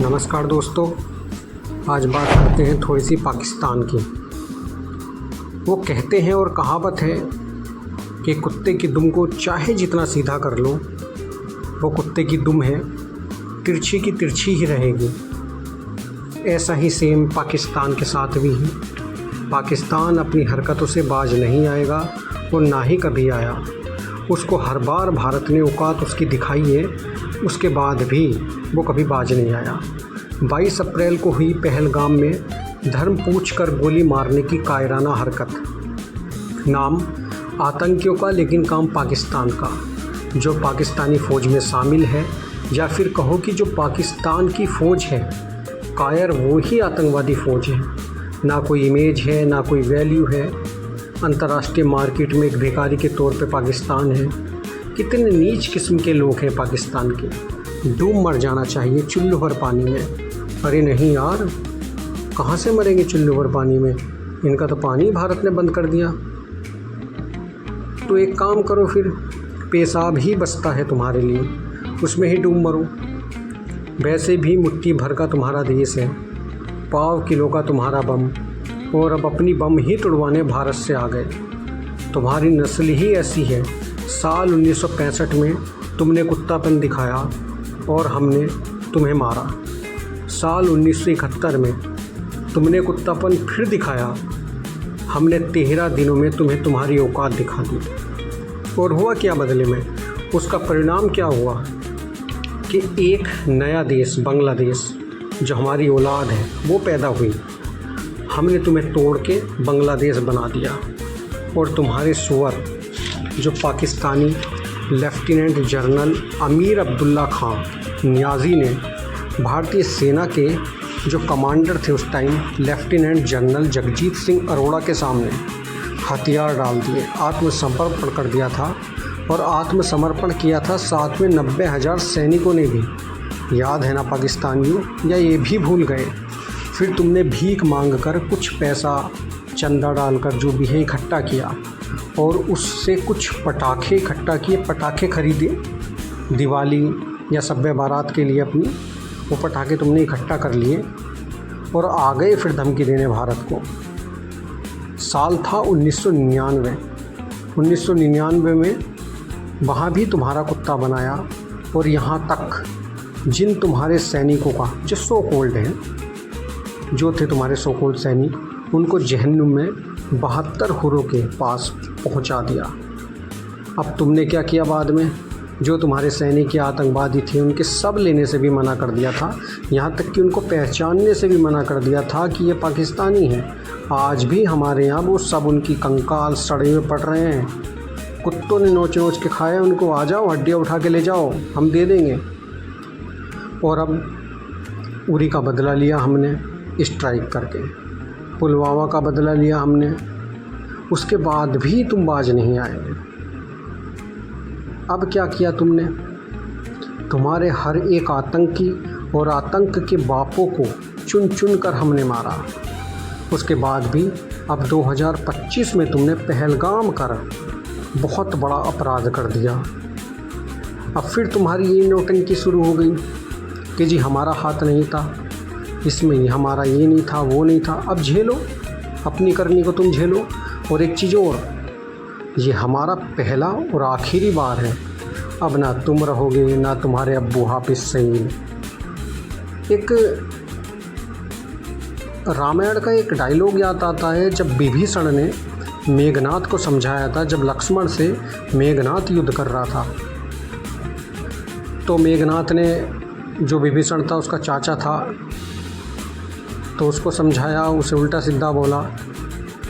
नमस्कार दोस्तों, आज बात करते हैं थोड़ी सी पाकिस्तान की। वो कहते हैं और कहावत है कि कुत्ते की दुम को चाहे जितना सीधा कर लो, वो कुत्ते की दुम है, तिरछी की तिरछी ही रहेगी। ऐसा ही सेम पाकिस्तान के साथ भी है। पाकिस्तान अपनी हरकतों से बाज नहीं आएगा और ना ही कभी आया। उसको हर बार भारत ने औकात उसकी दिखाई है, उसके बाद भी वो कभी बाज नहीं आया। 22 अप्रैल को हुई पहलगाम में धर्म पूछकर गोली मारने की कायराना हरकत। नाम आतंकियों का लेकिन काम पाकिस्तान का, जो पाकिस्तानी फ़ौज में शामिल है, या फिर कहो कि जो पाकिस्तान की फ़ौज है, कायर वो ही आतंकवादी फ़ौज है। ना कोई इमेज है, ना कोई वैल्यू है। अंतर्राष्ट्रीय मार्केट में एक भिखारी के तौर पे पाकिस्तान है। कितने नीच किस्म के लोग हैं पाकिस्तान के। डूब मर जाना चाहिए चुल्लू भर पानी में। अरे नहीं यार, कहाँ से मरेंगे चुल्लू भर पानी में? इनका तो पानी भारत ने बंद कर दिया। तो एक काम करो, फिर पेशाब ही बचता है तुम्हारे लिए, उसमें ही डूब मरो। वैसे भी मुट्ठी भर का तुम्हारा देश है, पाव किलो का तुम्हारा बम, और अब अपनी बम ही तुड़वाने भारत से आ गए। तुम्हारी नस्ल ही ऐसी है। साल 1965 में तुमने कुत्तापन दिखाया और हमने तुम्हें मारा। साल 1971 में तुमने कुत्तापन फिर दिखाया, हमने 13 दिनों में तुम्हें तुम्हारी औकात दिखा दी। और हुआ क्या बदले में? उसका परिणाम क्या हुआ कि एक नया देश बांग्लादेश, जो हमारी औलाद है, वो पैदा हुई। हमने तुम्हें तोड़ के बांग्लादेश बना दिया। और तुम्हारे सुअर, जो Pakistani lieutenant general Amir Abdullah Khan Niazi ने भारतीय सेना के जो कमांडर थे उस time, lieutenant general Jagjit Singh Arora के सामने हथियार डाल दिए, आत्मसमर्पण कर दिया था। और आत्मसमर्पण किया था साथ में 90,000 सैनिकों ने भी। याद है ना पाकिस्तानियों, या ये भी भूल गए? फिर तुमने भीख मांग कर कुछ पैसा चंदा डालकर जो भी है इकट्ठा किया, और उससे कुछ पटाखे इकट्ठा किए, पटाखे खरीदे दिवाली या शब बारात के लिए अपनी। वो पटाखे तुमने इकट्ठा कर लिए और आ गए फिर धमकी देने भारत को। साल था 1999। 1999 में वहाँ भी तुम्हारा कुत्ता बनाया। और यहाँ तक जिन तुम्हारे सैनिकों का, जो सो कोल्ड हैं, जो थे तुम्हारे सो कोल्ड सैनिक, उनको जहन्नुम में 72 हुरों के पास पहुंचा दिया। अब तुमने क्या किया बाद में? जो तुम्हारे सैनिक या आतंकवादी थे, उनके सब लेने से भी मना कर दिया था। यहाँ तक कि उनको पहचानने से भी मना कर दिया था कि ये पाकिस्तानी हैं। आज भी हमारे यहाँ वो सब उनकी कंकाल सड़े हुए पड़ रहे हैं। कुत्तों ने नोच नोच के खाया उनको। आ जाओ, हड्डियाँ उठा के ले जाओ, हम दे देंगे। और अब उरी का बदला लिया हमने स्ट्राइक करके, पुलवामा का बदला लिया हमने। उसके बाद भी तुम बाज नहीं आए। अब क्या किया तुमने? तुम्हारे हर एक आतंकी और आतंक के बापों को चुन चुन कर हमने मारा। उसके बाद भी अब 2025 में तुमने पहलगाम कर बहुत बड़ा अपराध कर दिया। अब फिर तुम्हारी ये नौटंकी शुरू हो गई कि जी हमारा हाथ नहीं था इसमें, हमारा ये नहीं था, वो नहीं था। अब झेलो, अपनी करनी को तुम झेलो। और एक चीज़ और, ये हमारा पहला और आखिरी बार है। अब ना तुम रहोगे, ना तुम्हारे अब्बू हाफिज सईद। एक रामायण का एक डायलॉग याद आता है, जब विभीषण ने मेघनाथ को समझाया था, जब लक्ष्मण से मेघनाथ युद्ध कर रहा था, तो मेघनाथ ने, जो विभीषण था उसका चाचा था, तो उसको समझाया, उसे उल्टा सीधा बोला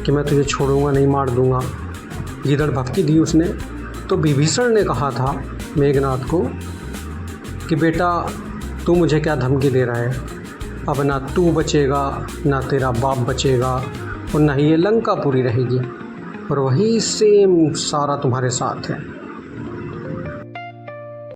कि मैं तुझे छोड़ूंगा नहीं, मार दूंगा। गिदड़ भक्ति दी उसने। तो विभीषण ने कहा था मेघनाथ को कि बेटा, तू मुझे क्या धमकी दे रहा है? अब ना तू बचेगा, ना तेरा बाप बचेगा, और ना ही ये लंका पूरी रहेगी। और वही सेम सारा तुम्हारे साथ है।